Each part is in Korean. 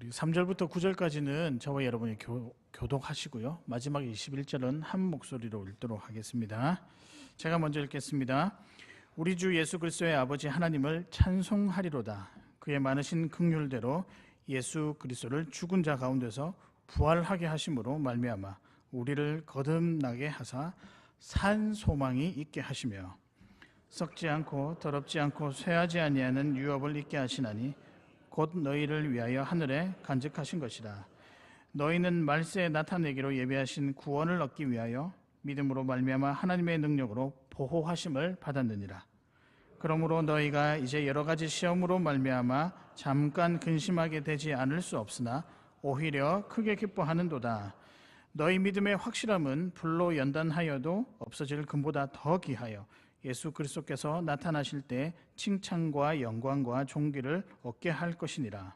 우리 3절부터 9절까지는 저와 여러분이 교독하시고요. 마지막 21절은 한 목소리로 읽도록 하겠습니다. 제가 먼저 읽겠습니다. 우리 주 예수 그리스도의 아버지 하나님을 찬송하리로다. 그의 많으신 긍휼대로 예수 그리스도를 죽은 자 가운데서 부활하게 하심으로 말미암아 우리를 거듭나게 하사 산 소망이 있게 하시며 썩지 않고 더럽지 않고 쇠하지 아니하는 유업을 있게 하시나니 곧 너희를 위하여 하늘에 간직하신 것이라. 너희는 말세에 나타내기로 예비하신 구원을 얻기 위하여 믿음으로 말미암아 하나님의 능력으로 보호하심을 받았느니라. 그러므로 너희가 이제 여러 가지 시험으로 말미암아 잠깐 근심하게 되지 않을 수 없으나 오히려 크게 기뻐하는도다. 너희 믿음의 확실함은 불로 연단하여도 없어질 금보다 더 귀하여 예수 그리스도께서 나타나실 때 칭찬과 영광과 존귀를 얻게 할 것이니라.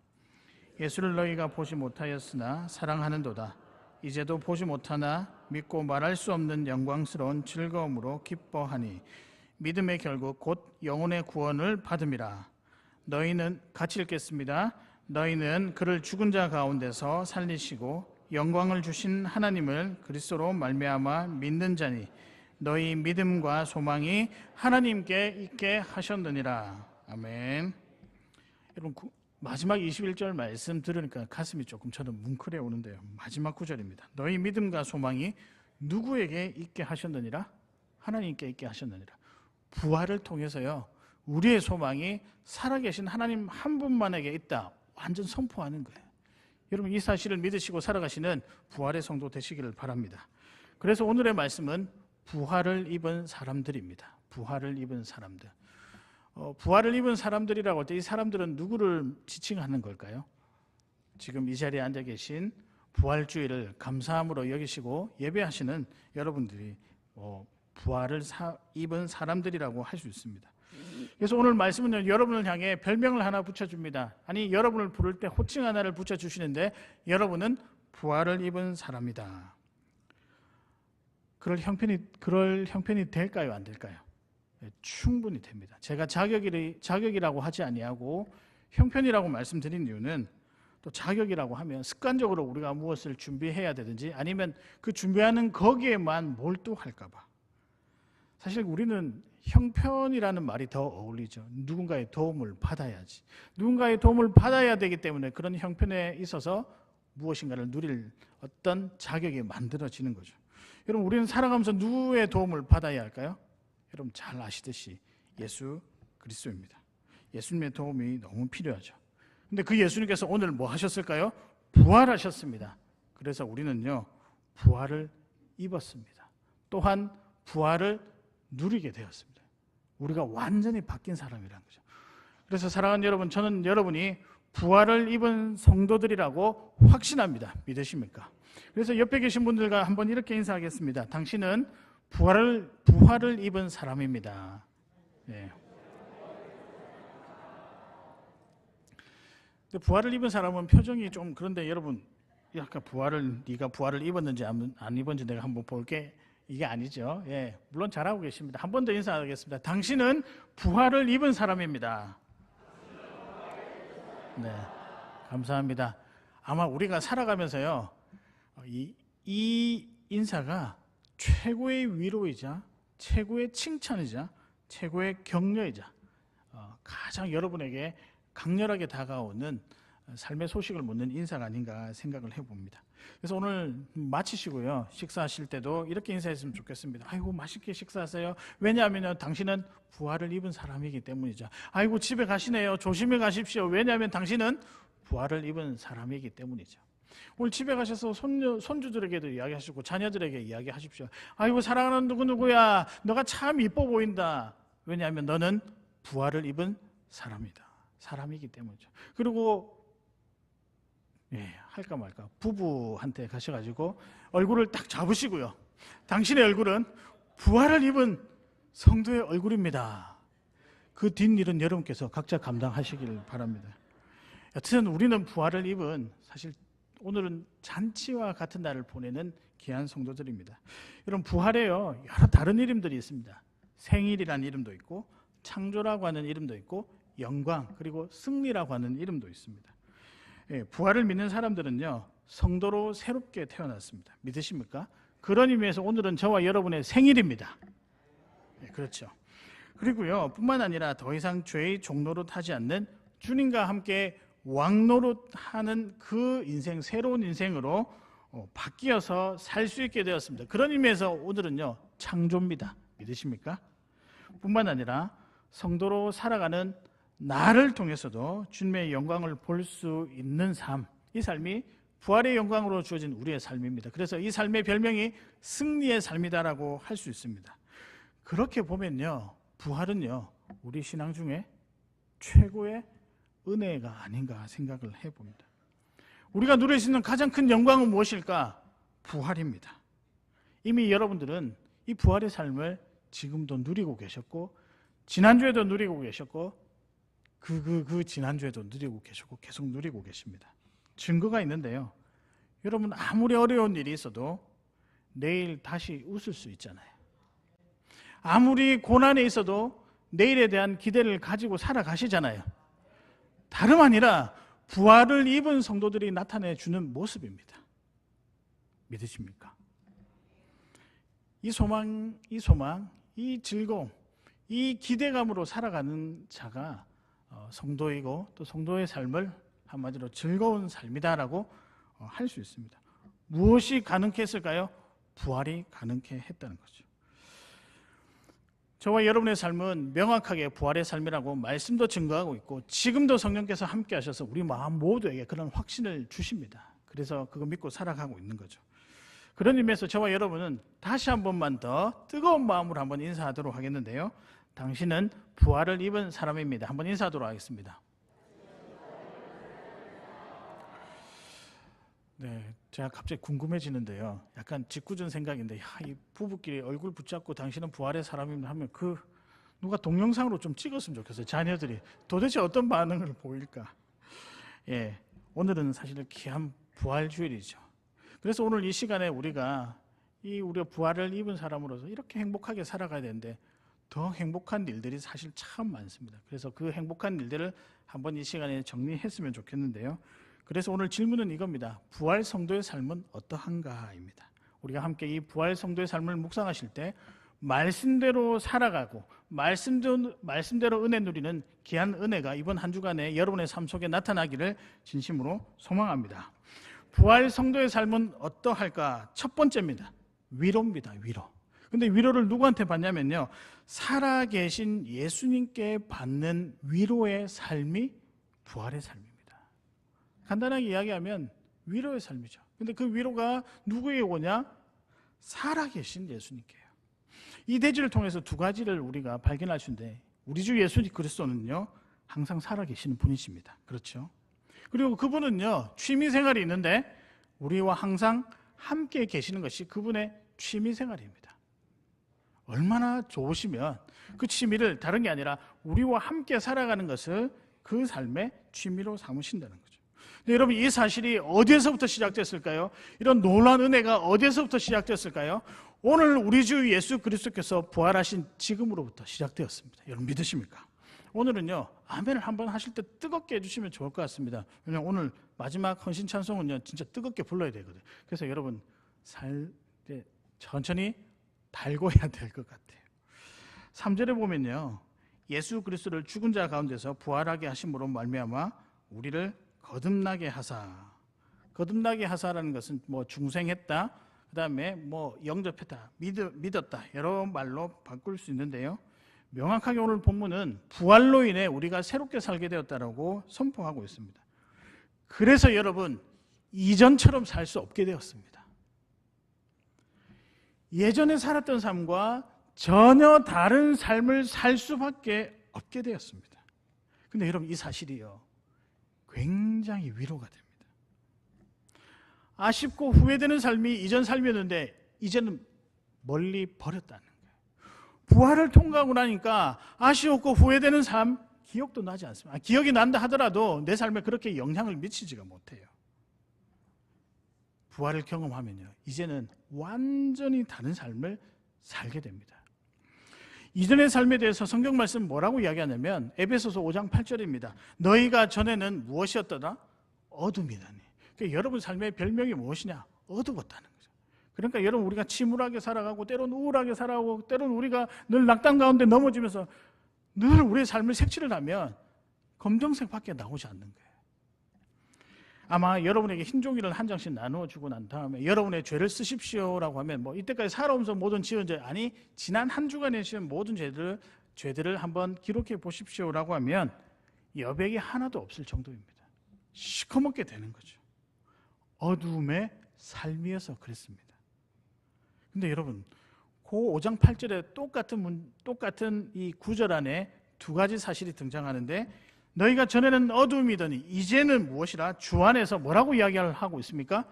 예수를 너희가 보지 못하였으나 사랑하는도다. 이제도 보지 못하나 믿고 말할 수 없는 영광스러운 즐거움으로 기뻐하니 믿음의 결국 곧 영혼의 구원을 받음이라. 너희는 같이 읽겠습니다. 너희는 그를 죽은 자 가운데서 살리시고 영광을 주신 하나님을 그리스도로 말미암아 믿는 자니 너희 믿음과 소망이 하나님께 있게 하셨느니라. 아멘. 여러분, 마지막 21절 말씀 들으니까 가슴이 조금 저는 뭉클해 오는데요. 마지막 구절입니다. 너희 믿음과 소망이 누구에게 있게 하셨느니라? 하나님께 있게 하셨느니라. 부활을 통해서요, 우리의 소망이 살아계신 하나님 한 분만에게 있다. 완전 선포하는 거예요. 여러분, 이 사실을 믿으시고 살아가시는 부활의 성도 되시기를 바랍니다. 그래서 오늘의 말씀은 부활을 입은 사람들입니다. 부활을 입은 사람들. 부활을 입은 사람들이라고 할 때 이 사람들은 누구를 지칭하는 걸까요? 지금 이 자리에 앉아 계신 부활주의를 감사함으로 여기시고 예배하시는 여러분들이 부활을 입은 사람들이라고 할 수 있습니다. 그래서 오늘 말씀은 여러분을 향해 별명을 하나 붙여줍니다. 아니, 여러분을 부를 때 호칭 하나를 붙여주시는데 여러분은 부활을 입은 사람이다. 그럴 형편이 될까요? 안 될까요? 충분히 됩니다. 제가 자격이라고 하지 아니하고 형편이라고 말씀드린 이유는 또 자격이라고 하면 습관적으로 우리가 무엇을 준비해야 되든지 아니면 그 준비하는 거기에만 몰두할까 봐. 사실 우리는 형편이라는 말이 더 어울리죠. 누군가의 도움을 받아야지. 누군가의 도움을 받아야 되기 때문에 그런 형편에 있어서 무엇인가를 누릴 어떤 자격이 만들어지는 거죠. 여러분, 우리는 살아가면서 누구의 도움을 받아야 할까요? 여러분 잘 아시듯이 예수 그리스도입니다. 예수님의 도움이 너무 필요하죠. 근데 그 예수님께서 오늘 뭐 하셨을까요? 부활하셨습니다. 그래서 우리는요, 부활을 입었습니다. 또한 부활을 누리게 되었습니다. 우리가 완전히 바뀐 사람이라는 거죠. 그래서 사랑하는 여러분, 저는 여러분이 부활을 입은 성도들이라고 확신합니다. 믿으십니까? 그래서 옆에 계신 분들과 한번 이렇게 인사하겠습니다. 당신은 부활을 입은 사람입니다. 네. 부활을 입은 사람은 표정이 좀 그런데 여러분, 약간 네가 부활을 입었는지 안 입었는지 내가 한번 볼게. 이게 아니죠. 예, 물론 잘하고 계십니다. 한 번 더 인사하겠습니다. 당신은 부활을 입은 사람입니다. 네, 감사합니다. 아마 우리가 살아가면서요, 이 인사가 최고의 위로이자 최고의 칭찬이자 최고의 격려이자 가장 여러분에게 강렬하게 다가오는 삶의 소식을 묻는 인사가 아닌가 생각을 해봅니다. 그래서 오늘 마치시고요, 식사하실 때도 이렇게 인사했으면 좋겠습니다. 아이고, 맛있게 식사하세요. 왜냐하면 당신은 부활을 입은 사람이기 때문이죠. 아이고, 집에 가시네요. 조심히 가십시오. 왜냐하면 당신은 부활을 입은 사람이기 때문이죠. 오늘 집에 가셔서 손주들에게도 이야기하시고 자녀들에게 이야기하십시오. 아이고, 사랑하는 누구누구야, 너가 참 이뻐 보인다. 왜냐하면 너는 부활을 입은 사람이기 때문이죠. 그리고 할까 말까 부부한테 가셔가지고 얼굴을 딱 잡으시고요, 당신의 얼굴은 부활을 입은 성도의 얼굴입니다. 그 뒷일은 여러분께서 각자 감당하시길 바랍니다. 여튼 우리는 부활을 입은, 사실 오늘은 잔치와 같은 날을 보내는 귀한 성도들입니다. 여러분, 부활에요, 여러 다른 이름들이 있습니다. 생일이라는 이름도 있고, 창조라고 하는 이름도 있고, 영광, 그리고 승리라고 하는 이름도 있습니다. 부활을 믿는 사람들은요, 성도로 새롭게 태어났습니다. 믿으십니까? 그런 의미에서 오늘은 저와 여러분의 생일입니다. 그렇죠. 그리고요, 뿐만 아니라 더 이상 죄의 종노릇 하지 않는 주님과 함께 왕노릇하는 그 인생, 새로운 인생으로 바뀌어서 살 수 있게 되었습니다. 그런 의미에서 오늘은요, 창조입니다. 믿으십니까? 뿐만 아니라 성도로 살아가는 나를 통해서도 주님의 영광을 볼 수 있는 삶, 이 삶이 부활의 영광으로 주어진 우리의 삶입니다. 그래서 이 삶의 별명이 승리의 삶이다라고 할 수 있습니다. 그렇게 보면요, 부활은요, 우리 신앙 중에 최고의 은혜가 아닌가 생각을 해봅니다. 우리가 누릴 수 있는 가장 큰 영광은 무엇일까? 부활입니다. 이미 여러분들은 이 부활의 삶을 지금도 누리고 계셨고, 지난주에도 누리고 계셨고, 그 지난주에도 누리고 계셨고, 계속 누리고 계십니다. 증거가 있는데요, 여러분 아무리 어려운 일이 있어도 내일 다시 웃을 수 있잖아요. 아무리 고난에 있어도 내일에 대한 기대를 가지고 살아가시잖아요. 다름 아니라 부활을 입은 성도들이 나타내 주는 모습입니다. 믿으십니까? 이 소망, 이 즐거움, 이 기대감으로 살아가는 자가 성도이고, 또 성도의 삶을 한마디로 즐거운 삶이다라고 할 수 있습니다. 무엇이 가능케 했을까요? 부활이 가능케 했다는 거죠. 저와 여러분의 삶은 명확하게 부활의 삶이라고 말씀도 증거하고 있고, 지금도 성령께서 함께 하셔서 우리 마음 모두에게 그런 확신을 주십니다. 그래서 그거 믿고 살아가고 있는 거죠. 그런 의미에서 저와 여러분은 다시 한 번만 더 뜨거운 마음으로 한번 인사하도록 하겠는데요, 당신은 부활을 입은 사람입니다. 한번 인사하도록 하겠습니다. 네, 제가 갑자기 궁금해지는데요, 약간 짓궂은 생각인데, 이 부부끼리 얼굴 붙잡고 당신은 부활의 사람입니다 하면 누가 동영상으로 좀 찍었으면 좋겠어요. 자녀들이 도대체 어떤 반응을 보일까. 오늘은 사실 귀한 부활 주일이죠. 그래서 오늘 이 시간에 우리가 부활을 입은 사람으로서 이렇게 행복하게 살아가야 되는데, 더 행복한 일들이 사실 참 많습니다. 그래서 그 행복한 일들을 한번 이 시간에 정리했으면 좋겠는데요, 그래서 오늘 질문은 이겁니다. 부활 성도의 삶은 어떠한가입니다. 우리가 함께 이 부활 성도의 삶을 묵상하실 때 말씀대로 살아가고 말씀대로 은혜 누리는 귀한 은혜가 이번 한 주간에 여러분의 삶 속에 나타나기를 진심으로 소망합니다. 부활 성도의 삶은 어떠할까? 첫 번째입니다. 위로입니다. 위로. 근데 위로를 누구한테 받냐면요, 살아계신 예수님께 받는 위로의 삶이 부활의 삶입니다. 간단하게 이야기하면 위로의 삶이죠. 근데 그 위로가 누구에게 오냐? 살아계신 예수님께요. 이 대지를 통해서 두 가지를 우리가 발견할 수 있는데, 우리 주 예수 그리스도는요, 항상 살아계시는 분이십니다. 그렇죠? 그리고 그분은요, 취미생활이 있는데 우리와 항상 함께 계시는 것이 그분의 취미생활입니다. 얼마나 좋으시면 그 취미를 다른 게 아니라 우리와 함께 살아가는 것을 그 삶의 취미로 삼으신다는 거죠. 근데 여러분, 이 사실이 어디에서부터 시작됐을까요? 이런 놀라운 은혜가 어디에서부터 시작됐을까요? 오늘 우리 주 예수 그리스도께서 부활하신 지금으로부터 시작되었습니다. 여러분 믿으십니까? 오늘은요, 아멘을 한번 하실 때 뜨겁게 해주시면 좋을 것 같습니다. 왜냐하면 오늘 마지막 헌신 찬송은요, 진짜 뜨겁게 불러야 되거든요. 그래서 여러분 천천히 달고 해야 될 것 같아요. 3절에 보면요, 예수 그리스도를 죽은 자 가운데서 부활하게 하심으로 말미암아 우리를 거듭나게 하사라는 것은 중생했다, 그 다음에 영접했다, 믿었다, 여러 말로 바꿀 수 있는데요, 명확하게 오늘 본문은 부활로 인해 우리가 새롭게 살게 되었다라고 선포하고 있습니다. 그래서 여러분, 이전처럼 살 수 없게 되었습니다. 예전에 살았던 삶과 전혀 다른 삶을 살 수밖에 없게 되었습니다. 근데 여러분, 이 사실이요, 굉장히 위로가 됩니다. 아쉽고 후회되는 삶이 이전 삶이었는데 이제는 멀리 버렸다는 거예요. 부활을 통과하고 나니까 아쉬웠고 후회되는 삶 기억도 나지 않습니다. 기억이 난다 하더라도 내 삶에 그렇게 영향을 미치지가 못해요. 부활을 경험하면요, 이제는 완전히 다른 삶을 살게 됩니다. 이전의 삶에 대해서 성경 말씀 뭐라고 이야기하냐면 에베소서 5장 8절입니다. 너희가 전에는 무엇이었더라? 어둠이다니. 그러니까 여러분 삶의 별명이 무엇이냐? 어두웠다는 거죠. 그러니까 여러분 우리가 침울하게 살아가고 때로는 우울하게 살아가고 때로는 우리가 늘 낙담 가운데 넘어지면서 늘 우리의 삶을 색칠을 하면 검정색밖에 나오지 않는 거예요. 아마 여러분에게 흰 종이를 한 장씩 나누어 주고 난 다음에 여러분의 죄를 쓰십시오라고 하면 뭐 이때까지 살아오면서 모든 지은 죄, 아니 지난 한 주간에 지은 모든 죄들을 한번 기록해 보십시오라고 하면 여백이 하나도 없을 정도입니다. 시커멓게 되는 거죠. 어두움의 삶이어서 그랬습니다. 근데 여러분, 그 5장 8절에 똑같은 이 구절 안에 두 가지 사실이 등장하는데, 너희가 전에는 어두움이더니 이제는 무엇이라? 주 안에서 뭐라고 이야기를 하고 있습니까?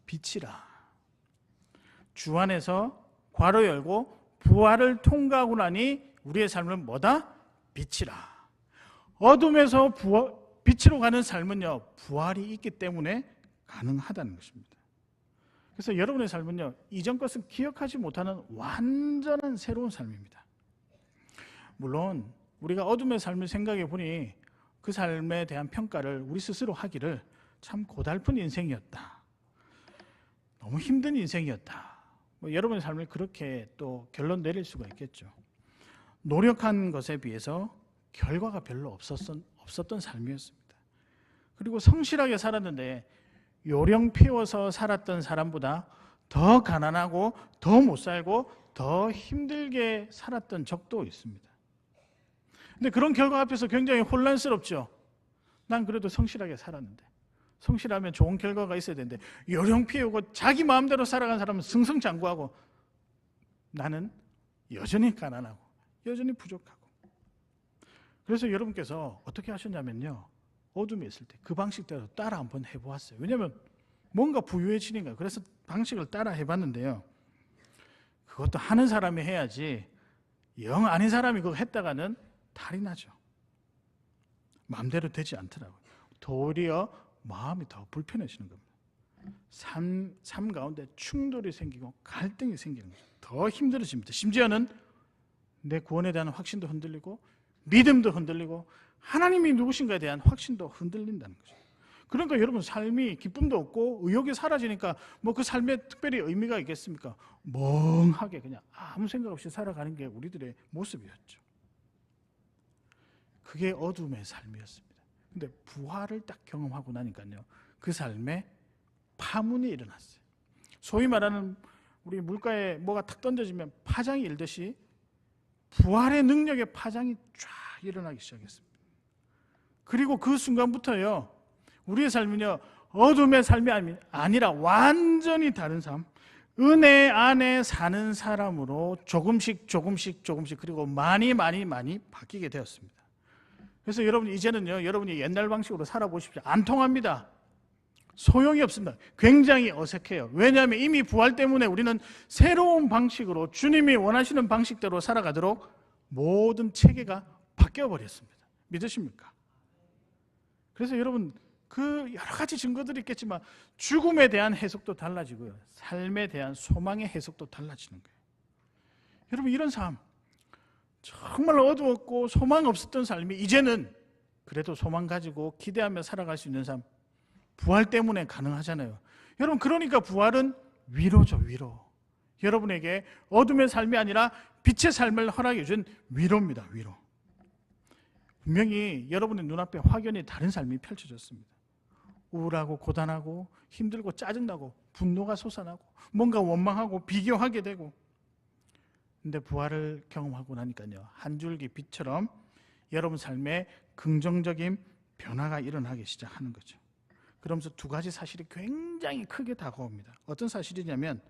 빛이라. 주 안에서 괄호 열고 부활을 통과하고 나니 우리의 삶은 뭐다? 빛이라. 어둠에서 빛으로 가는 삶은요, 부활이 있기 때문에 가능하다는 것입니다. 그래서 여러분의 삶은요, 이전 것은 기억하지 못하는 완전한 새로운 삶입니다. 물론 우리가 어둠의 삶을 생각해 보니 그 삶에 대한 평가를 우리 스스로 하기를 참 고달픈 인생이었다, 너무 힘든 인생이었다, 뭐 여러분의 삶을 그렇게 또 결론 내릴 수가 있겠죠. 노력한 것에 비해서 결과가 별로 없었던 삶이었습니다. 그리고 성실하게 살았는데 요령 피워서 살았던 사람보다 더 가난하고 더 못 살고 더 힘들게 살았던 적도 있습니다. 근데 그런 결과 앞에서 굉장히 혼란스럽죠. 난 그래도 성실하게 살았는데, 성실하면 좋은 결과가 있어야 되는데 요령 피우고 자기 마음대로 살아간 사람은 승승장구하고 나는 여전히 가난하고 여전히 부족하고. 그래서 여러분께서 어떻게 하셨냐면요, 어둠에 있을 때 그 방식대로 따라 한번 해보았어요. 왜냐하면 뭔가 부유해지니까. 그래서 방식을 따라 해봤는데요, 그것도 하는 사람이 해야지 영 아닌 사람이 그거 했다가는 탈이 나죠. 마음대로 되지 않더라고요. 도리어 마음이 더 불편해지는 겁니다. 삶 가운데 충돌이 생기고 갈등이 생기는 거죠. 더 힘들어집니다. 심지어는 내 구원에 대한 확신도 흔들리고 믿음도 흔들리고 하나님이 누구신가에 대한 확신도 흔들린다는 거죠. 그러니까 여러분 삶이 기쁨도 없고 의욕이 사라지니까 뭐 그 삶에 특별히 의미가 있겠습니까? 멍하게 그냥 아무 생각 없이 살아가는 게 우리들의 모습이었죠. 그게 어둠의 삶이었습니다. 근데 부활을 딱 경험하고 나니까요, 그 삶에 파문이 일어났어요. 소위 말하는 우리 물가에 뭐가 탁 던져지면 파장이 일듯이 부활의 능력의 파장이 쫙 일어나기 시작했습니다. 그리고 그 순간부터요, 우리의 삶은요, 어둠의 삶이 아니라 완전히 다른 삶, 은혜 안에 사는 사람으로 조금씩 그리고 많이 바뀌게 되었습니다. 그래서 여러분 이제는요, 여러분이 옛날 방식으로 살아보십시오. 안 통합니다. 소용이 없습니다. 굉장히 어색해요. 왜냐하면 이미 부활 때문에 우리는 새로운 방식으로 주님이 원하시는 방식대로 살아가도록 모든 체계가 바뀌어 버렸습니다. 믿으십니까? 그래서 여러분 그 여러 가지 증거들이 있겠지만 죽음에 대한 해석도 달라지고요, 삶에 대한 소망의 해석도 달라지는 거예요. 여러분 이런 삶, 정말 어두웠고 소망 없었던 삶이 이제는 그래도 소망 가지고 기대하며 살아갈 수 있는 삶, 부활 때문에 가능하잖아요. 여러분 그러니까 부활은 위로죠, 위로. 여러분에게 어둠의 삶이 아니라 빛의 삶을 허락해 준 위로입니다, 위로. 분명히 여러분의 눈앞에 확연히 다른 삶이 펼쳐졌습니다. 우울하고 고단하고 힘들고 짜증나고 분노가 솟아나고 뭔가 원망하고 비교하게 되고. 근데 부활을 경험하고 나니까요, 한 줄기 빛처럼 여러분 삶에 긍정적인 변화가 일어나기 시작하는 거죠. 그러면서 두 가지 사실이 굉장히 크게 다가옵니다. 어떤 사실이냐면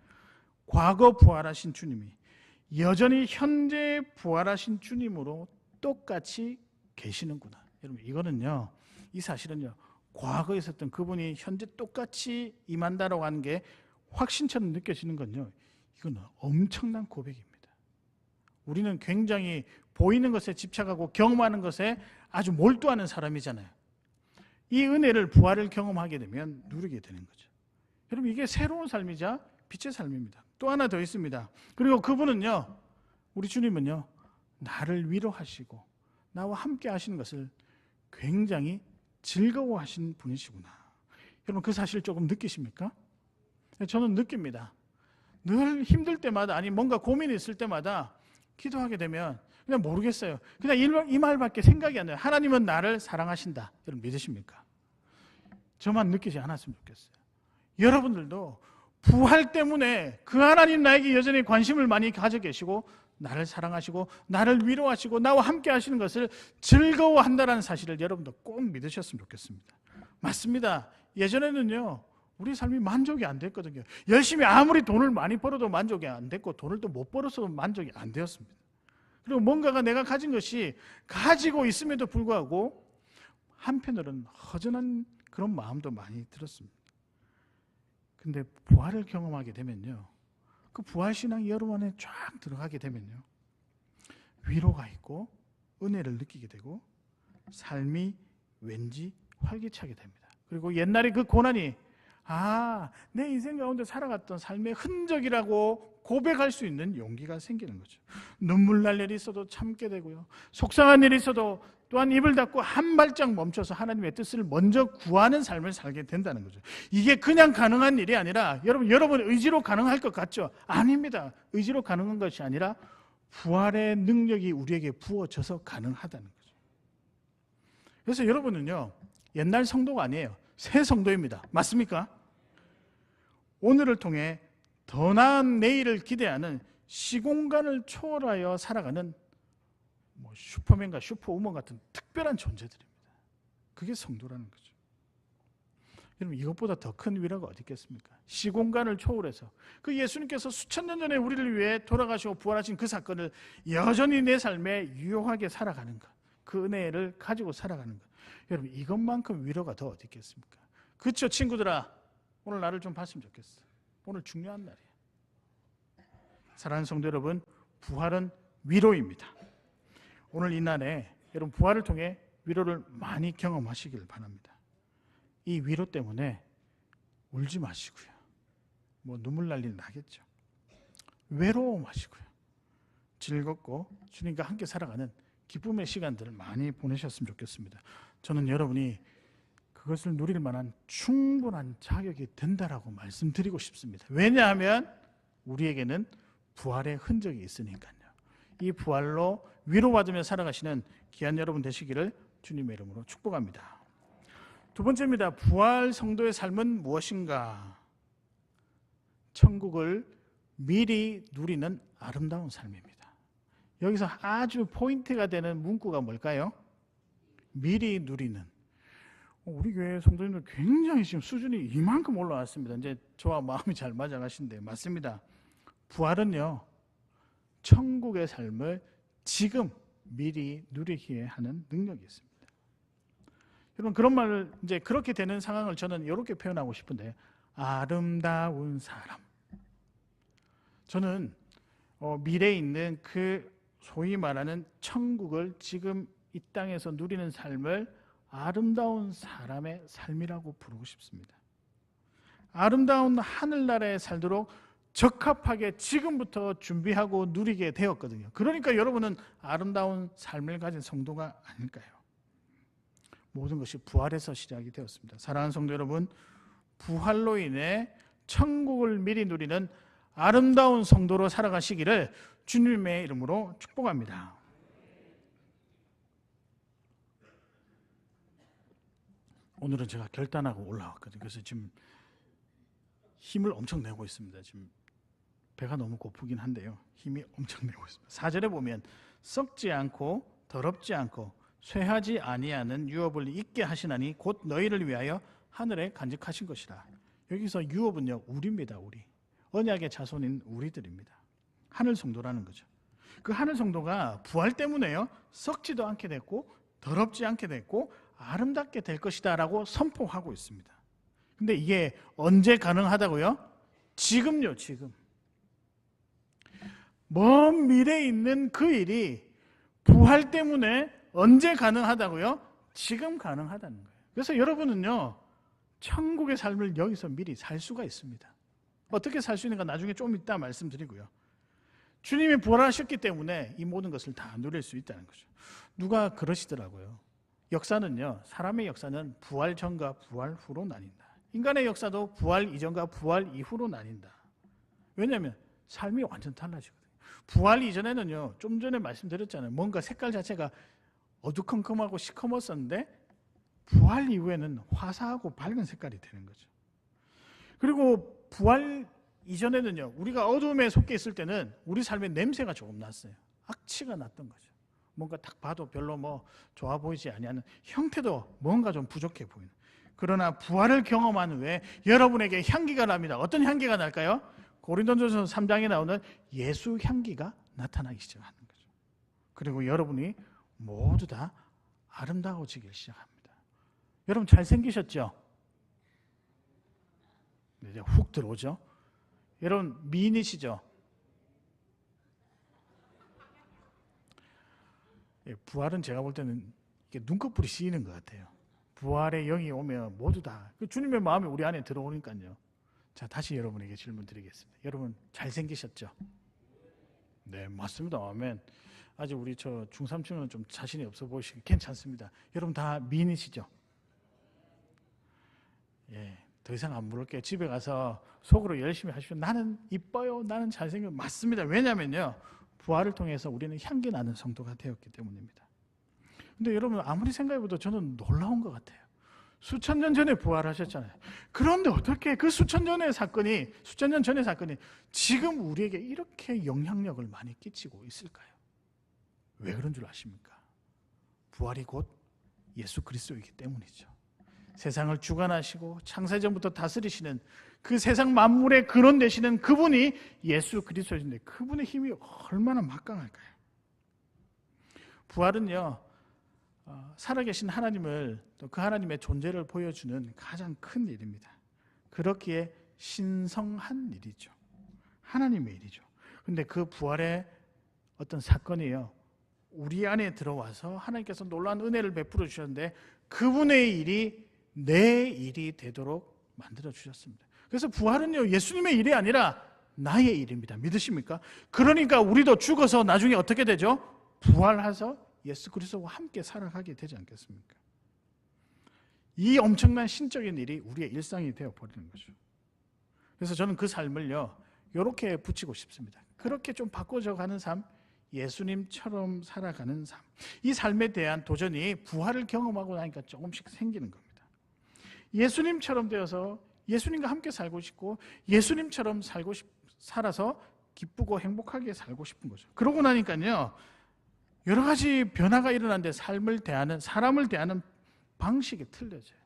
과거 부활하신 주님이 여전히 현재 부활하신 주님으로 똑같이 계시는구나. 여러분 이거는요, 이 사실은요, 과거에 있었던 그분이 현재 똑같이 임한다라고 하는 게 확신처럼 느껴지는 건요, 이거는 엄청난 고백입니다. 우리는 굉장히 보이는 것에 집착하고 경험하는 것에 아주 몰두하는 사람이잖아요. 이 은혜를, 부활을 경험하게 되면 누리게 되는 거죠. 여러분 이게 새로운 삶이자 빛의 삶입니다. 또 하나 더 있습니다. 그리고 그분은요, 우리 주님은요, 나를 위로하시고 나와 함께 하시는 것을 굉장히 즐거워하시는 분이시구나. 여러분 그 사실 조금 느끼십니까? 저는 느낍니다. 늘 힘들 때마다, 아니 뭔가 고민이 있을 때마다 기도하게 되면 그냥 모르겠어요. 그냥 이 말밖에 생각이 안 나요. 하나님은 나를 사랑하신다. 여러분 믿으십니까? 저만 느끼지 않았으면 좋겠어요. 여러분들도 부활 때문에 그 하나님 나에게 여전히 관심을 많이 가져 계시고 나를 사랑하시고 나를 위로하시고 나와 함께 하시는 것을 즐거워한다는 사실을 여러분도 꼭 믿으셨으면 좋겠습니다. 맞습니다. 예전에는요 우리 삶이 만족이 안 됐거든요. 열심히 아무리 돈을 많이 벌어도 만족이 안 됐고 돈을 또 못 벌어서도 만족이 안 되었습니다. 그리고 뭔가가 내가 가진 것이 가지고 있음에도 불구하고 한편으로는 허전한 그런 마음도 많이 들었습니다. 근데 부활을 경험하게 되면요, 그 부활신앙이 여러분 안에 쫙 들어가게 되면요, 위로가 있고 은혜를 느끼게 되고 삶이 왠지 활기차게 됩니다. 그리고 옛날에 그 고난이 내 인생 가운데 살아갔던 삶의 흔적이라고 고백할 수 있는 용기가 생기는 거죠. 눈물 날 일이 있어도 참게 되고요, 속상한 일이 있어도 또한 입을 닫고 한 발짝 멈춰서 하나님의 뜻을 먼저 구하는 삶을 살게 된다는 거죠. 이게 그냥 가능한 일이 아니라 여러분 의지로 가능할 것 같죠? 아닙니다. 의지로 가능한 것이 아니라 부활의 능력이 우리에게 부어져서 가능하다는 거죠. 그래서 여러분은요 옛날 성도가 아니에요. 새 성도입니다. 맞습니까? 오늘을 통해 더 나은 내일을 기대하는 시공간을 초월하여 살아가는 슈퍼맨과 슈퍼우먼 같은 특별한 존재들입니다. 그게 성도라는 거죠. 여러분 이것보다 더 큰 위로가 어디 있겠습니까? 시공간을 초월해서 그 예수님께서 수천 년 전에 우리를 위해 돌아가시고 부활하신 그 사건을 여전히 내 삶에 유효하게 살아가는 것, 그 은혜를 가지고 살아가는 것, 여러분 이것만큼 위로가 더 어디 있겠습니까? 그렇죠 친구들아, 오늘 나를 좀 봤으면 좋겠어. 오늘 중요한 날이에요. 사랑하는 성도 여러분, 부활은 위로입니다. 오늘 이 날에 여러분 부활을 통해 위로를 많이 경험하시길 바랍니다. 이 위로 때문에 울지 마시고요, 눈물 날 일 나겠죠. 외로워 마시고요, 즐겁고 주님과 함께 살아가는 기쁨의 시간들을 많이 보내셨으면 좋겠습니다. 저는 여러분이 그것을 누릴 만한 충분한 자격이 된다라고 말씀드리고 싶습니다. 왜냐하면 우리에게는 부활의 흔적이 있으니까요. 이 부활로 위로받으며 살아가시는 귀한 여러분 되시기를 주님의 이름으로 축복합니다. 두 번째입니다. 부활 성도의 삶은 무엇인가? 천국을 미리 누리는 아름다운 삶입니다. 여기서 아주 포인트가 되는 문구가 뭘까요? 미리 누리는. 우리 교회 성도님들 굉장히 지금 수준이 이만큼 올라왔습니다. 이제 저와 마음이 잘 맞아가신데 맞습니다. 부활은요 천국의 삶을 지금 미리 누리게 하는 능력이 있습니다. 여러분 그런 말을 이제 그렇게 되는 상황을 저는 이렇게 표현하고 싶은데, 아름다운 사람. 저는 미래에 있는 그 소위 말하는 천국을 지금 이 땅에서 누리는 삶을 아름다운 사람의 삶이라고 부르고 싶습니다. 아름다운 하늘나라에 살도록 적합하게 지금부터 준비하고 누리게 되었거든요. 그러니까 여러분은 아름다운 삶을 가진 성도가 아닐까요? 모든 것이 부활에서 시작이 되었습니다. 사랑하는 성도 여러분, 부활로 인해 천국을 미리 누리는 아름다운 성도로 살아가시기를 주님의 이름으로 축복합니다. 오늘은 제가 결단하고 올라왔거든요. 그래서 지금 힘을 엄청 내고 있습니다. 지금 배가 너무 고프긴 한데요, 힘이 엄청 내고 있습니다. 4절에 보면 썩지 않고 더럽지 않고 쇠하지 아니하는 유업을 있게 하시나니 곧 너희를 위하여 하늘에 간직하신 것이라. 여기서 유업은요 우리입니다. 우리 언약의 자손인 우리들입니다. 하늘 성도라는 거죠. 그 하늘 성도가 부활 때문에요 썩지도 않게 됐고 더럽지 않게 됐고 아름답게 될 것이다 라고 선포하고 있습니다. 근데 이게 언제 가능하다고요? 지금요. 지금 먼 미래에 있는 그 일이 부활 때문에 언제 가능하다고요? 지금 가능하다는 거예요. 그래서 여러분은요 천국의 삶을 여기서 미리 살 수가 있습니다. 어떻게 살 수 있는가 나중에 좀 이따 말씀드리고요, 주님이 부활하셨기 때문에 이 모든 것을 다 누릴 수 있다는 거죠. 누가 그러시더라고요. 역사는요, 사람의 역사는 부활 전과 부활 후로 나뉜다. 인간의 역사도 부활 이전과 부활 이후로 나뉜다. 왜냐하면 삶이 완전 달라지거든요. 부활 이전에는요, 좀 전에 말씀드렸잖아요. 뭔가 색깔 자체가 어두컴컴하고 시커멓었는데 부활 이후에는 화사하고 밝은 색깔이 되는 거죠. 그리고 부활 이전에는요, 우리가 어둠에 속해 있을 때는 우리 삶의 냄새가 조금 났어요. 악취가 났던 거죠. 뭔가 딱 봐도 별로 뭐 좋아 보이지 아니하는, 형태도 뭔가 좀 부족해 보이는. 그러나 부활을 경험한 후에 여러분에게 향기가 납니다. 어떤 향기가 날까요? 고린도전서 3장에 나오는 예수 향기가 나타나기 시작하는 거죠. 그리고 여러분이 모두 다 아름다워지기 시작합니다. 여러분 잘생기셨죠? 이제 훅 들어오죠. 여러분 미인이시죠? 부활은 제가 볼 때는 이게 눈꺼풀이 씌이는 것 같아요. 부활의 영이 오면 모두 다 주님의 마음이 우리 안에 들어오니까요. 자, 다시 여러분에게 질문 드리겠습니다. 여러분 잘생기셨죠? 네, 맞습니다. 아멘. 아직 우리 저 중3층은 좀 자신이 없어 보이시기 괜찮습니다. 여러분 다 미인이시죠? 예, 더 이상 안 물을게요. 집에 가서 속으로 열심히 하십시오. 나는 이뻐요. 나는 잘생겨요. 맞습니다. 왜냐면요, 부활을 통해서 우리는 향기 나는 성도가 되었기 때문입니다. 근데 여러분 아무리 생각해봐도 저는 놀라운 것 같아요. 수천 년 전에 부활하셨잖아요. 그런데 어떻게 그 수천 년 전의 사건이 지금 우리에게 이렇게 영향력을 많이 끼치고 있을까요? 왜 그런 줄 아십니까? 부활이 곧 예수 그리스도이기 때문이죠. 세상을 주관하시고 창세전부터 다스리시는 그 세상 만물의 근원 되시는 그분이 예수 그리스도인데 그분의 힘이 얼마나 막강할까요? 부활은요, 살아계신 하나님을 또 그 하나님의 존재를 보여주는 가장 큰 일입니다. 그렇기에 신성한 일이죠. 하나님의 일이죠. 그런데 그 부활의 어떤 사건이요, 우리 안에 들어와서 하나님께서 놀라운 은혜를 베풀어 주셨는데 그분의 일이 내 일이 되도록 만들어 주셨습니다. 그래서 부활은요, 예수님의 일이 아니라 나의 일입니다. 믿으십니까? 그러니까 우리도 죽어서 나중에 어떻게 되죠? 부활해서 예수 그리스도와 함께 살아가게 되지 않겠습니까? 이 엄청난 신적인 일이 우리의 일상이 되어버리는 거죠. 그래서 저는 그 삶을요, 이렇게 붙이고 싶습니다. 그렇게 좀 바꿔져가는 삶, 예수님처럼 살아가는 삶. 이 삶에 대한 도전이 부활을 경험하고 나니까 조금씩 생기는 겁니다. 예수님처럼 되어서 예수님과 함께 살고 싶고 예수님처럼 살아서 기쁘고 행복하게 살고 싶은 거죠. 그러고 나니까요, 여러 가지 변화가 일어나는데 삶을 대하는, 사람을 대하는 방식이 틀려져요.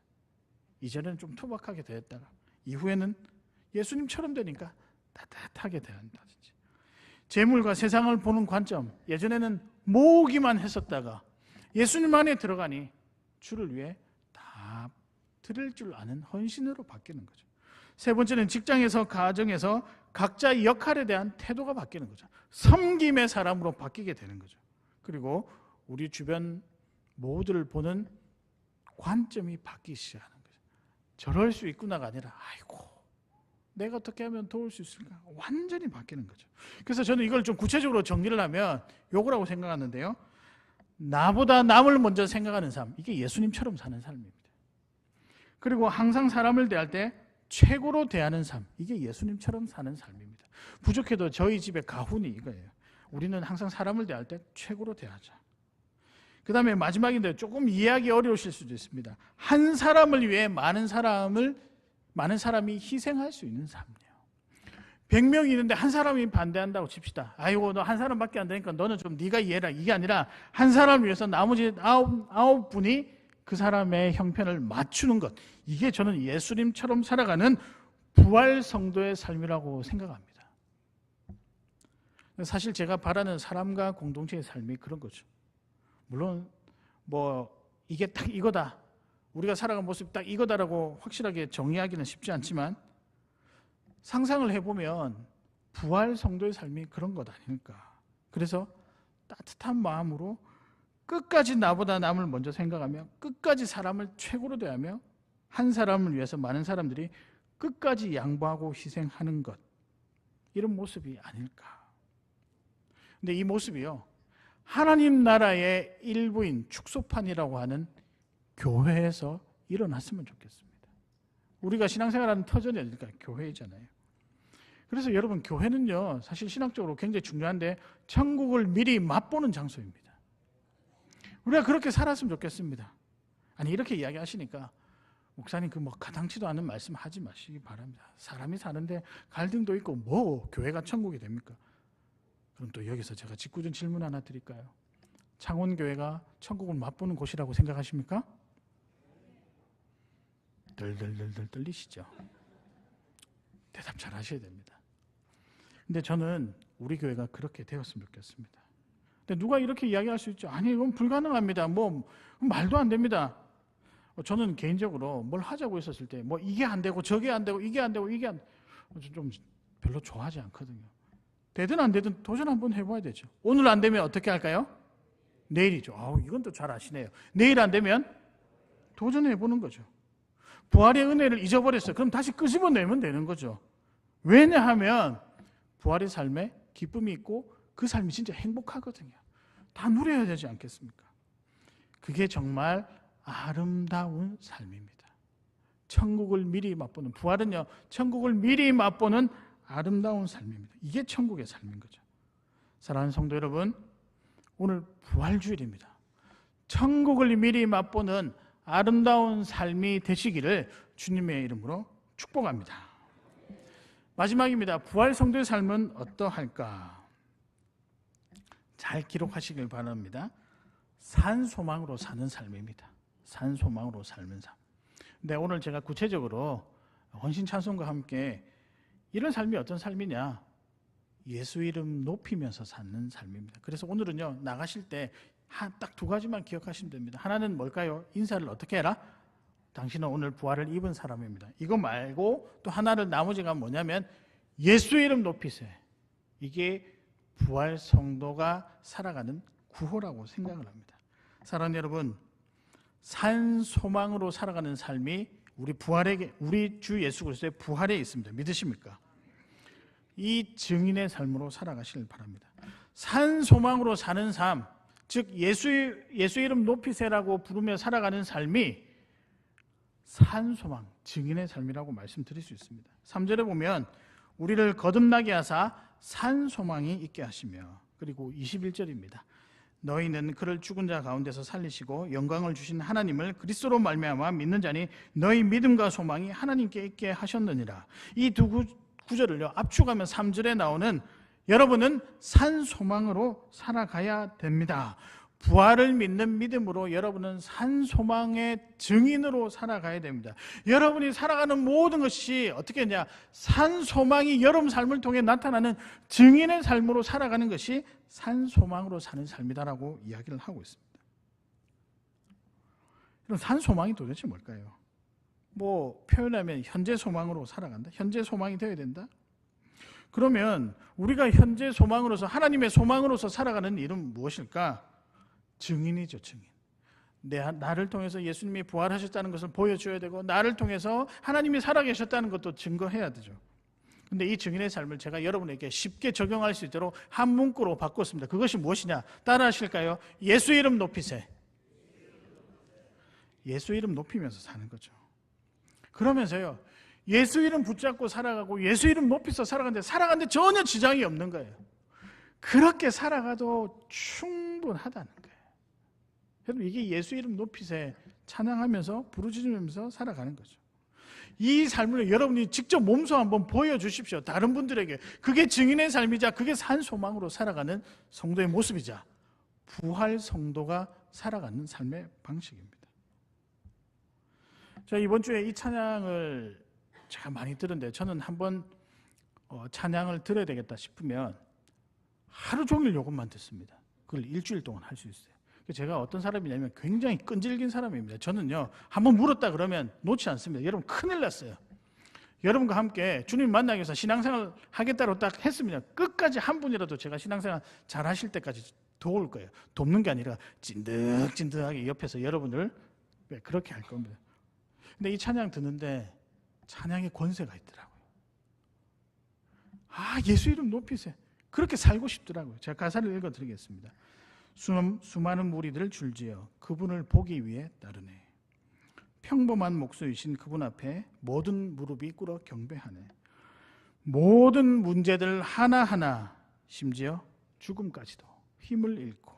이전에는 좀 투박하게 대했다가 이후에는 예수님처럼 되니까 따뜻하게 대한다든지, 재물과 세상을 보는 관점, 예전에는 모으기만 했었다가 예수님 안에 들어가니 주를 위해 다 드릴 줄 아는 헌신으로 바뀌는 거죠. 세 번째는 직장에서, 가정에서 각자의 역할에 대한 태도가 바뀌는 거죠. 섬김의 사람으로 바뀌게 되는 거죠. 그리고 우리 주변 모두를 보는 관점이 바뀌기 시작하는 거죠. 저럴 수 있구나가 아니라 아이고 내가 어떻게 하면 도울 수 있을까? 완전히 바뀌는 거죠. 그래서 저는 이걸 좀 구체적으로 정리를 하면 요거라고 생각하는데요, 나보다 남을 먼저 생각하는 삶, 이게 예수님처럼 사는 삶입니다. 그리고 항상 사람을 대할 때 최고로 대하는 삶, 이게 예수님처럼 사는 삶입니다. 부족해도 저희 집의 가훈이 이거예요. 우리는 항상 사람을 대할 때 최고로 대하자. 그 다음에 마지막인데 조금 이해하기 어려우실 수도 있습니다. 한 사람을 위해 많은 사람이 희생할 수 있는 삶이에요. 100명이 있는데 한 사람이 반대한다고 칩시다. 아이고 너 한 사람밖에 안 되니까 너는 좀 네가 이해해라. 이게 아니라 한 사람을 위해서 나머지 아홉 분이 그 사람의 형편을 맞추는 것. 이게 저는 예수님처럼 살아가는 부활 성도의 삶이라고 생각합니다. 사실 제가 바라는 사람과 공동체의 삶이 그런 거죠. 물론 뭐 이게 딱 이거다, 우리가 살아가는 모습이 딱 이거다라고 확실하게 정의하기는 쉽지 않지만 상상을 해보면 부활 성도의 삶이 그런 것 아닙니까? 그래서 따뜻한 마음으로 끝까지 나보다 남을 먼저 생각하며 끝까지 사람을 최고로 대하며 한 사람을 위해서 많은 사람들이 끝까지 양보하고 희생하는 것, 이런 모습이 아닐까. 근데 이 모습이요, 하나님 나라의 일부인 축소판이라고 하는 교회에서 일어났으면 좋겠습니다. 우리가 신앙생활하는 터전이 어딜까요? 교회이잖아요. 그래서 여러분, 교회는요 사실 신학적으로 굉장히 중요한데 천국을 미리 맛보는 장소입니다. 우리가 그렇게 살았으면 좋겠습니다. 아니, 이렇게 이야기하시니까 목사님 그 뭐 가당치도 않은 말씀 하지 마시기 바랍니다. 사람이 사는데 갈등도 있고 뭐 교회가 천국이 됩니까? 그럼 또 여기서 제가 직구준 질문 하나 드릴까요? 창원교회가 천국을 맛보는 곳이라고 생각하십니까? 덜덜덜덜 떨리시죠? 대답 잘 하셔야 됩니다. 근데 저는 우리 교회가 그렇게 되었으면 좋겠습니다. 근데 누가 이렇게 이야기할 수 있죠? 아니, 이건 불가능합니다. 뭐 말도 안 됩니다. 저는 개인적으로 뭘 하자고 했었을 때 뭐 이게 안 되고 저게 안 되고 이게 안 되고 이게 안 되고 좀 별로 좋아하지 않거든요. 되든 안 되든 도전 한번 해봐야 되죠. 오늘 안 되면 어떻게 할까요? 내일이죠. 이건 또 잘 아시네요. 내일 안 되면 도전해보는 거죠. 부활의 은혜를 잊어버렸어요. 그럼 다시 끄집어내면 되는 거죠. 왜냐하면 부활의 삶에 기쁨이 있고 그 삶이 진짜 행복하거든요. 다 누려야 되지 않겠습니까? 그게 정말 아름다운 삶입니다. 천국을 미리 맛보는, 부활은요 천국을 미리 맛보는 아름다운 삶입니다. 이게 천국의 삶인 거죠. 사랑하는 성도 여러분, 오늘 부활주일입니다. 천국을 미리 맛보는 아름다운 삶이 되시기를 주님의 이름으로 축복합니다. 마지막입니다. 부활 성도의 삶은 어떠할까? 잘 기록하시길 바랍니다. 산소망으로 사는 삶입니다. 산소망으로 삶은 삶. 근데 오늘 제가 구체적으로 헌신 찬송과 함께 이런 삶이 어떤 삶이냐? 예수 이름 높이면서 사는 삶입니다. 그래서 오늘은요, 나가실 때 딱 두 가지만 기억하시면 됩니다. 하나는 뭘까요? 인사를 어떻게 해라? 당신은 오늘 부활을 입은 사람입니다. 이거 말고 또 하나를, 나머지가 뭐냐면 예수 이름 높이세. 이게 부활 성도가 살아가는 구호라고 생각을 합니다. 사랑하는 여러분, 산 소망으로 살아가는 삶이 우리 주 예수 그리스도의 부활에 있습니다. 믿으십니까? 이 증인의 삶으로 살아가시길 바랍니다. 산 소망으로 사는 삶, 즉 예수 이름 높이세라고 부르며 살아가는 삶이 산 소망, 증인의 삶이라고 말씀드릴 수 있습니다. 3절에 보면 우리를 거듭나게 하사 산 소망이 있게 하시며, 그리고 21절입니다. 너희는 그를 죽은 자 가운데서 살리시고 영광을 주신 하나님을 그리스도로 말미암아 믿는 자니 너희 믿음과 소망이 하나님께 있게 하셨느니라. 이 두 구절을요 압축하면 3절에 나오는 여러분은 산 소망으로 살아가야 됩니다. 부활을 믿는 믿음으로 여러분은 산 소망의 증인으로 살아가야 됩니다. 여러분이 살아가는 모든 것이 어떻게 했냐? 산 소망이 여러분 삶을 통해 나타나는 증인의 삶으로 살아가는 것이 산 소망으로 사는 삶이다라고 이야기를 하고 있습니다. 그럼 산 소망이 도대체 뭘까요? 뭐 표현하면 현재 소망으로 살아간다? 현재 소망이 되어야 된다? 그러면 우리가 현재 소망으로서, 하나님의 소망으로서 살아가는 일은 무엇일까? 증인이죠, 증인. 나를 통해서 예수님이 부활하셨다는 것을 보여줘야 되고, 나를 통해서 하나님이 살아계셨다는 것도 증거해야 되죠. 근데 이 증인의 삶을 제가 여러분에게 쉽게 적용할 수 있도록 한 문구로 바꿨습니다. 그것이 무엇이냐? 따라 하실까요? 예수 이름 높이세. 예수 이름 높이면서 사는 거죠. 그러면서요, 예수 이름 붙잡고 살아가고 예수 이름 높이서 살아가는데 전혀 지장이 없는 거예요. 그렇게 살아가도 충분하다는 거예요. 여러분, 이게 예수 이름 높이세 찬양하면서 부르짖으면서 살아가는 거죠. 이 삶을 여러분이 직접 몸소 한번 보여주십시오. 다른 분들에게. 그게 증인의 삶이자 그게 산 소망으로 살아가는 성도의 모습이자 부활 성도가 살아가는 삶의 방식입니다. 자, 이번 주에 이 찬양을 제가 많이 들었는데 저는 한번 찬양을 들어야 되겠다 싶으면 하루 종일 이것만 듣습니다. 그걸 일주일 동안 할 수 있어요. 제가 어떤 사람이냐면 굉장히 끈질긴 사람입니다. 저는요, 한번 물었다 그러면 놓지 않습니다. 여러분, 큰일 났어요. 여러분과 함께 주님 만나기 위해서 신앙생활 하겠다고 딱 했습니다. 끝까지 한 분이라도 제가 신앙생활 잘 하실 때까지 도울 거예요. 돕는 게 아니라 찐득찐득하게 옆에서 여러분을 그렇게 할 겁니다. 근데 이 찬양 듣는데 찬양의 권세가 있더라고요. 예수 이름 높이세요. 그렇게 살고 싶더라고요. 제가 가사를 읽어드리겠습니다. 수많은 무리들을 줄지어 그분을 보기 위해 따르네. 평범한 목소리신 그분 앞에 모든 무릎이 꿇어 경배하네. 모든 문제들 하나하나, 심지어 죽음까지도 힘을 잃고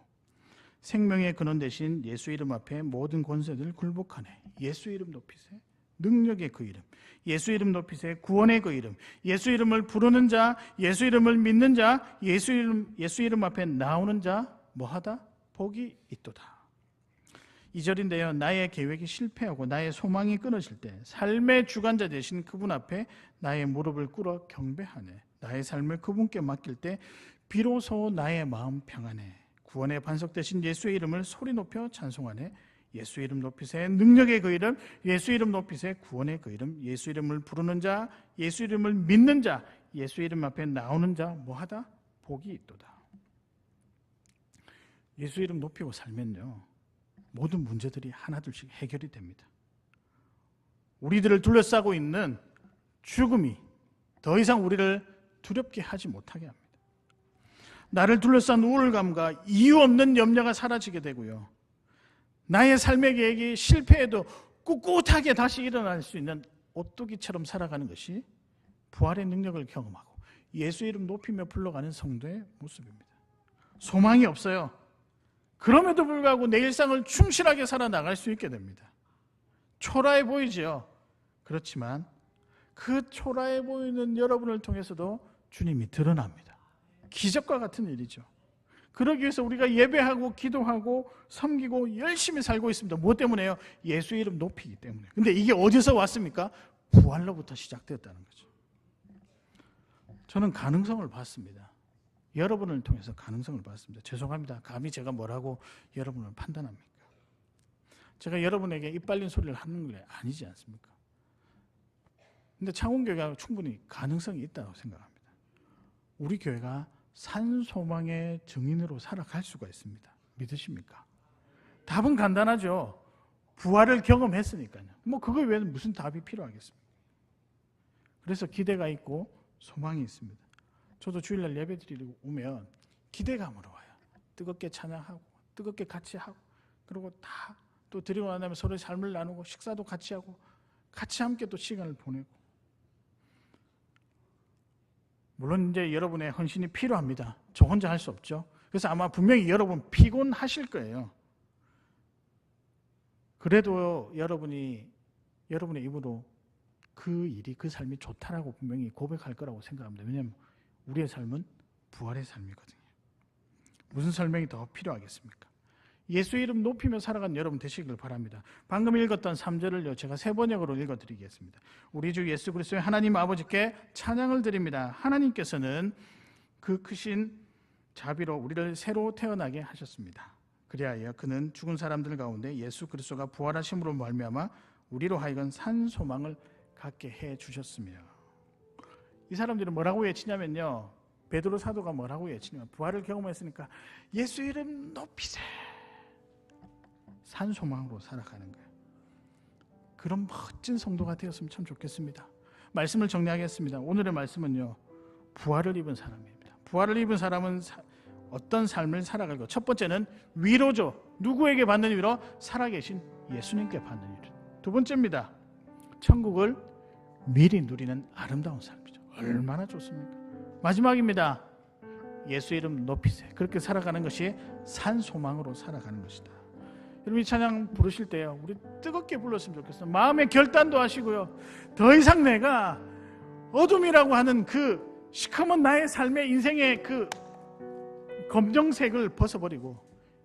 생명의 근원 되신 예수 이름 앞에 모든 권세들 굴복하네. 예수 이름 높이세. 능력의 그 이름, 예수 이름 높이세. 구원의 그 이름, 예수 이름을 부르는 자, 예수 이름을 믿는 자, 예수 이름 앞에 나오는 자 뭐하다? 복이 있도다. 2절인데요. 나의 계획이 실패하고 나의 소망이 끊어질 때 삶의 주관자 되신 그분 앞에 나의 무릎을 꿇어 경배하네. 나의 삶을 그분께 맡길 때 비로소 나의 마음 평안해. 구원의 반석 되신 예수의 이름을 소리 높여 찬송하네. 예수 이름 높이세. 능력의 그 이름, 예수 이름 높이세. 구원의 그 이름, 예수 이름을 부르는 자, 예수 이름을 믿는 자, 예수 이름 앞에 나오는 자 뭐하다? 복이 있도다. 예수 이름 높이고 살면요, 모든 문제들이 하나둘씩 해결이 됩니다. 우리들을 둘러싸고 있는 죽음이 더 이상 우리를 두렵게 하지 못하게 합니다. 나를 둘러싼 우울감과 이유 없는 염려가 사라지게 되고요, 나의 삶의 계획이 실패해도 꿋꿋하게 다시 일어날 수 있는 오뚜기처럼 살아가는 것이 부활의 능력을 경험하고 예수 이름 높이며 불러가는 성도의 모습입니다. 소망이 없어요. 그럼에도 불구하고 내 일상을 충실하게 살아나갈 수 있게 됩니다. 초라해 보이지요. 그렇지만 그 초라해 보이는 여러분을 통해서도 주님이 드러납니다. 기적과 같은 일이죠. 그러기 위해서 우리가 예배하고 기도하고 섬기고 열심히 살고 있습니다. 무엇 때문에요? 예수 이름 높이기 때문에. 근데 이게 어디서 왔습니까? 부활로부터 시작되었다는 거죠. 저는 가능성을 봤습니다. 여러분을 통해서 가능성을 봤습니다. 죄송합니다. 감히 제가 뭐라고 여러분을 판단합니까? 제가 여러분에게 입 발린 소리를 하는 게 아니지 않습니까? 근데 창원교회가 충분히 가능성이 있다고 생각합니다. 우리 교회가 산소망의 증인으로 살아갈 수가 있습니다. 믿으십니까? 답은 간단하죠. 부활을 경험했으니까요. 뭐 그거 외에는 무슨 답이 필요하겠습니까? 그래서 기대가 있고 소망이 있습니다. 저도 주일날 예배 드리러 오면 기대감으로 와요. 뜨겁게 찬양하고 뜨겁게 같이 하고, 그리고 다 또 드리고 난 다음에 서로의 삶을 나누고 식사도 같이 하고 같이 함께 또 시간을 보내고. 물론 이제 여러분의 헌신이 필요합니다. 저 혼자 할 수 없죠. 그래서 아마 분명히 여러분 피곤하실 거예요. 그래도 여러분의 입으로 그 일이, 그 삶이 좋다라고 분명히 고백할 거라고 생각합니다. 왜냐하면 우리의 삶은 부활의 삶이거든요. 무슨 설명이 더 필요하겠습니까? 예수 이름 높이며 살아간 여러분 되시길 바랍니다. 방금 읽었던 3절을요, 제가 세 번역으로 읽어드리겠습니다. 우리 주 예수 그리스도의 하나님 아버지께 찬양을 드립니다. 하나님께서는 그 크신 자비로 우리를 새로 태어나게 하셨습니다. 그리하여 그는 죽은 사람들 가운데 예수 그리스도가 부활하심으로 말미암아 우리로 하여금 산 소망을 갖게 해 주셨으며. 이 사람들은 뭐라고 외치냐면요, 베드로 사도가 뭐라고 외치냐면, 부활을 경험했으니까 예수 이름 높이세. 산 소망으로 살아가는 거예요. 그런 멋진 성도가 되었으면 참 좋겠습니다. 말씀을 정리하겠습니다. 오늘의 말씀은요, 부활을 입은 사람입니다. 부활을 입은 사람은 어떤 삶을 살아가고, 첫 번째는 위로죠. 누구에게 받는 위로? 살아계신 예수님께 받는 위로. 두 번째입니다. 천국을 미리 누리는 아름다운 삶이죠. 얼마나 좋습니까? 마지막입니다. 예수 이름 높이세. 그렇게 살아가는 것이 산 소망으로 살아가는 것이다. 여러분, 이 찬양 부르실 때요, 우리 뜨겁게 불렀으면 좋겠어요. 마음의 결단도 하시고요, 더 이상 내가 어둠이라고 하는 그 시커먼 나의 삶의 인생의 그 검정색을 벗어버리고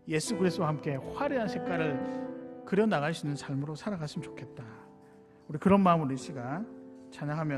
예수 그리스도와 함께 화려한 색깔을 그려나갈 수 있는 삶으로 살아갔으면 좋겠다. 우리 그런 마음으로 이 시간 찬양하면